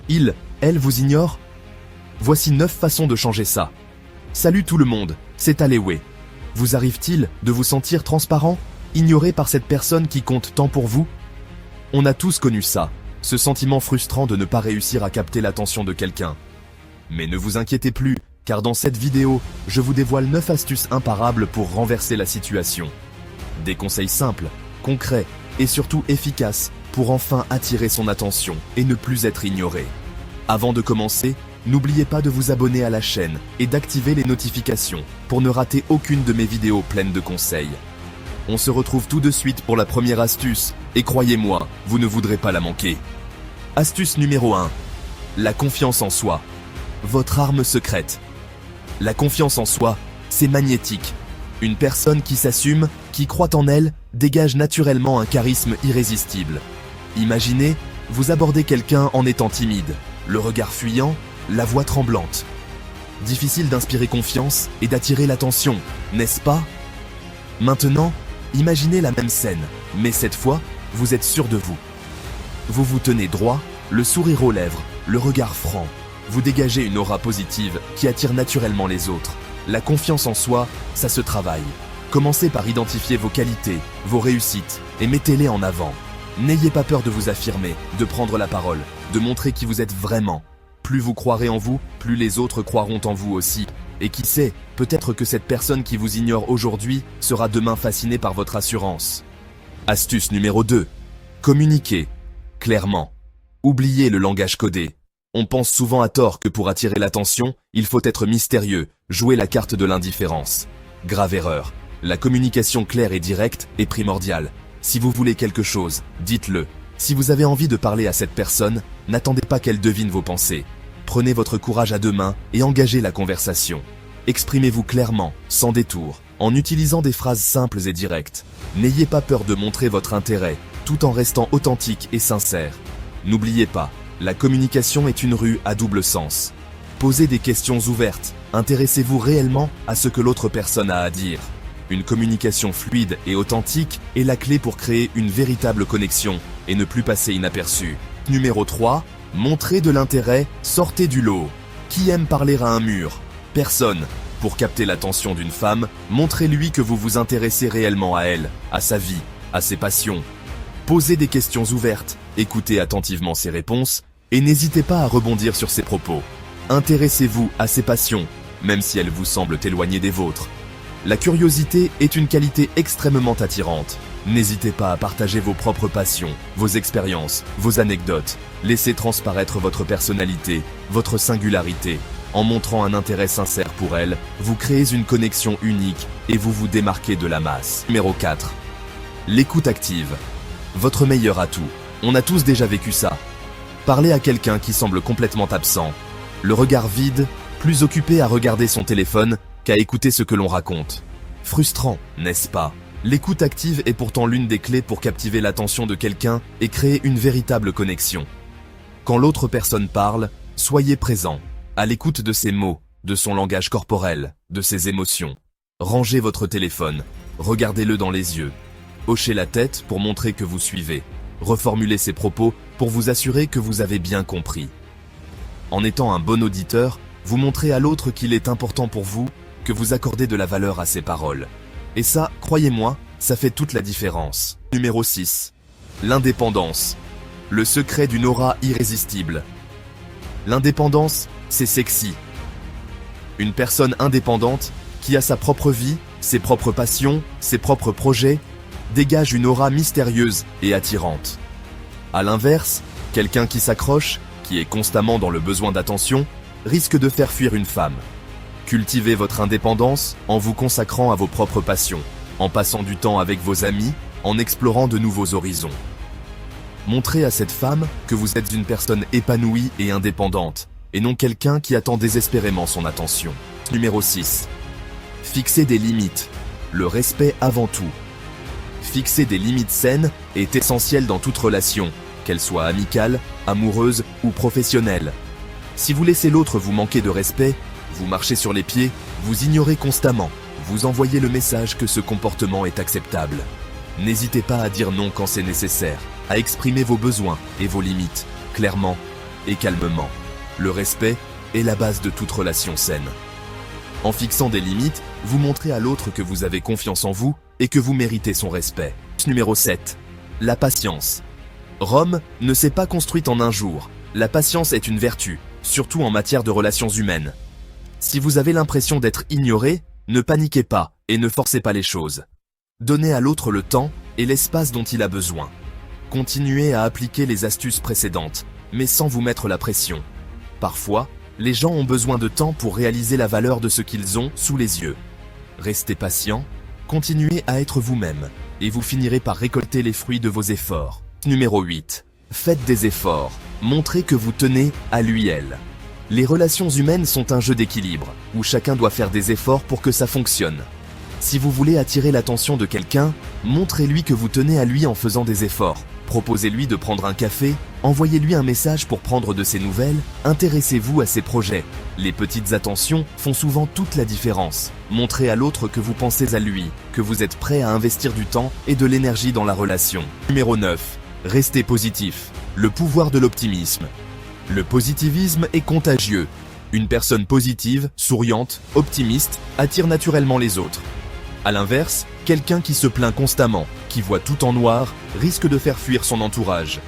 Elle vous ignore? Voici 9 façons de changer ça. Salut tout le monde, c'est Aléwé. Vous arrive-t-il de vous sentir transparent, ignoré par cette personne qui compte tant pour vous? On a tous connu ça, ce sentiment frustrant de ne pas réussir à capter l'attention de quelqu'un. Mais ne vous inquiétez plus, car dans cette vidéo, je vous dévoile 9 astuces imparables pour renverser la situation. Des conseils simples, concrets et surtout efficaces pour enfin attirer son attention et ne plus être ignoré. Avant de commencer, n'oubliez pas de vous abonner à la chaîne et d'activer les notifications pour ne rater aucune de mes vidéos pleines de conseils. On se retrouve tout de suite pour la première astuce, et croyez-moi, vous ne voudrez pas la manquer. Astuce numéro 1. La confiance en soi. Votre arme secrète. La confiance en soi, c'est magnétique. Une personne qui s'assume, qui croit en elle, dégage naturellement un charisme irrésistible. Imaginez, vous abordez quelqu'un en étant timide, le regard fuyant, la voix tremblante. Difficile d'inspirer confiance et d'attirer l'attention, n'est-ce pas? Maintenant, imaginez la même scène, mais cette fois, vous êtes sûr de vous. Vous vous tenez droit, le sourire aux lèvres, le regard franc. Vous dégagez une aura positive qui attire naturellement les autres. La confiance en soi, ça se travaille. Commencez par identifier vos qualités, vos réussites, et mettez-les en avant. N'ayez pas peur de vous affirmer, de prendre la parole, de montrer qui vous êtes vraiment. Plus vous croirez en vous, plus les autres croiront en vous aussi. Et qui sait, peut-être que cette personne qui vous ignore aujourd'hui sera demain fascinée par votre assurance. Astuce numéro 2. Communiquez clairement. Oubliez le langage codé. On pense souvent à tort que pour attirer l'attention, il faut être mystérieux, jouer la carte de l'indifférence. Grave erreur. La communication claire et directe est primordiale. Si vous voulez quelque chose, dites-le. Si vous avez envie de parler à cette personne, n'attendez pas qu'elle devine vos pensées. Prenez votre courage à deux mains et engagez la conversation. Exprimez-vous clairement, sans détour, en utilisant des phrases simples et directes. N'ayez pas peur de montrer votre intérêt, tout en restant authentique et sincère. N'oubliez pas, la communication est une rue à double sens. Posez des questions ouvertes, intéressez-vous réellement à ce que l'autre personne a à dire. Une communication fluide et authentique est la clé pour créer une véritable connexion et ne plus passer inaperçu. Numéro 3. Montrez de l'intérêt, sortez du lot. Qui aime parler à un mur? Personne. Pour capter l'attention d'une femme, montrez-lui que vous vous intéressez réellement à elle, à sa vie, à ses passions. Posez des questions ouvertes, écoutez attentivement ses réponses et n'hésitez pas à rebondir sur ses propos. Intéressez-vous à ses passions, même si elles vous semblent éloignées des vôtres. La curiosité est une qualité extrêmement attirante. N'hésitez pas à partager vos propres passions, vos expériences, vos anecdotes. Laissez transparaître votre personnalité, votre singularité. En montrant un intérêt sincère pour elle, vous créez une connexion unique et vous vous démarquez de la masse. Numéro 4. L'écoute active. Votre meilleur atout. On a tous déjà vécu ça. Parler à quelqu'un qui semble complètement absent. Le regard vide, plus occupé à regarder son téléphone qu'à écouter ce que l'on raconte. Frustrant, n'est-ce pas? L'écoute active est pourtant l'une des clés pour captiver l'attention de quelqu'un et créer une véritable connexion. Quand l'autre personne parle, soyez présent, à l'écoute de ses mots, de son langage corporel, de ses émotions. Rangez votre téléphone, regardez-le dans les yeux. Hochez la tête pour montrer que vous suivez. Reformulez ses propos pour vous assurer que vous avez bien compris. En étant un bon auditeur, vous montrez à l'autre qu'il est important pour vous, que vous accordez de la valeur à ses paroles. Et ça, croyez-moi, ça fait toute la différence. Numéro 6. L'indépendance. Le secret d'une aura irrésistible. L'indépendance, c'est sexy. Une personne indépendante, qui a sa propre vie, ses propres passions, ses propres projets, dégage une aura mystérieuse et attirante. À l'inverse, quelqu'un qui s'accroche, qui est constamment dans le besoin d'attention, risque de faire fuir une femme. Cultivez votre indépendance en vous consacrant à vos propres passions, en passant du temps avec vos amis, en explorant de nouveaux horizons. Montrez à cette femme que vous êtes une personne épanouie et indépendante, et non quelqu'un qui attend désespérément son attention. Numéro 6. Fixez des limites. Le respect avant tout. Fixer des limites saines est essentiel dans toute relation, qu'elle soit amicale, amoureuse ou professionnelle. Si vous laissez l'autre vous manquer de respect, vous marchez sur les pieds, vous ignorez constamment, vous envoyez le message que ce comportement est acceptable. N'hésitez pas à dire non quand c'est nécessaire, à exprimer vos besoins et vos limites, clairement. et calmement. Le respect est la base de toute relation saine. En fixant des limites, vous montrez à l'autre que vous avez confiance en vous et que vous méritez son respect. Numéro 7. La patience. Rome ne s'est pas construite en un jour. La patience est une vertu, surtout en matière de relations humaines. Si vous avez l'impression d'être ignoré, ne paniquez pas et ne forcez pas les choses. Donnez à l'autre le temps et l'espace dont il a besoin. Continuez à appliquer les astuces précédentes, mais sans vous mettre la pression. Parfois, les gens ont besoin de temps pour réaliser la valeur de ce qu'ils ont sous les yeux. Restez patient, continuez à être vous-même, et vous finirez par récolter les fruits de vos efforts. Numéro 8. Faites des efforts. Montrez que vous tenez à lui/elle. Les relations humaines sont un jeu d'équilibre, où chacun doit faire des efforts pour que ça fonctionne. Si vous voulez attirer l'attention de quelqu'un, montrez-lui que vous tenez à lui en faisant des efforts. Proposez-lui de prendre un café, envoyez-lui un message pour prendre de ses nouvelles, intéressez-vous à ses projets. Les petites attentions font souvent toute la différence. Montrez à l'autre que vous pensez à lui, que vous êtes prêt à investir du temps et de l'énergie dans la relation. Numéro 9. Restez positif. Le pouvoir de l'optimisme. Le positivisme est contagieux. Une personne positive, souriante, optimiste, attire naturellement les autres. A l'inverse, quelqu'un qui se plaint constamment, qui voit tout en noir, risque de faire fuir son entourage.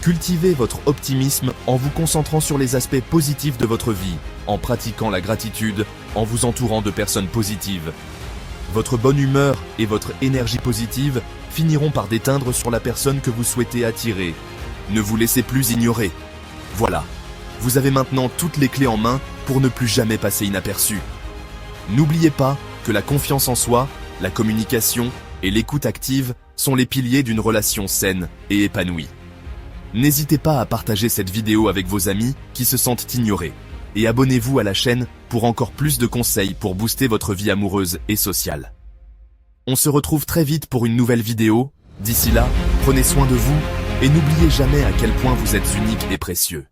Cultivez votre optimisme en vous concentrant sur les aspects positifs de votre vie, en pratiquant la gratitude, en vous entourant de personnes positives. Votre bonne humeur et votre énergie positive finiront par déteindre sur la personne que vous souhaitez attirer. Ne vous laissez plus ignorer. Voilà, vous avez maintenant toutes les clés en main pour ne plus jamais passer inaperçu. N'oubliez pas que la confiance en soi, la communication et l'écoute active sont les piliers d'une relation saine et épanouie. N'hésitez pas à partager cette vidéo avec vos amis qui se sentent ignorés et abonnez-vous à la chaîne pour encore plus de conseils pour booster votre vie amoureuse et sociale. On se retrouve très vite pour une nouvelle vidéo. D'ici là, prenez soin de vous et n'oubliez jamais à quel point vous êtes unique et précieux.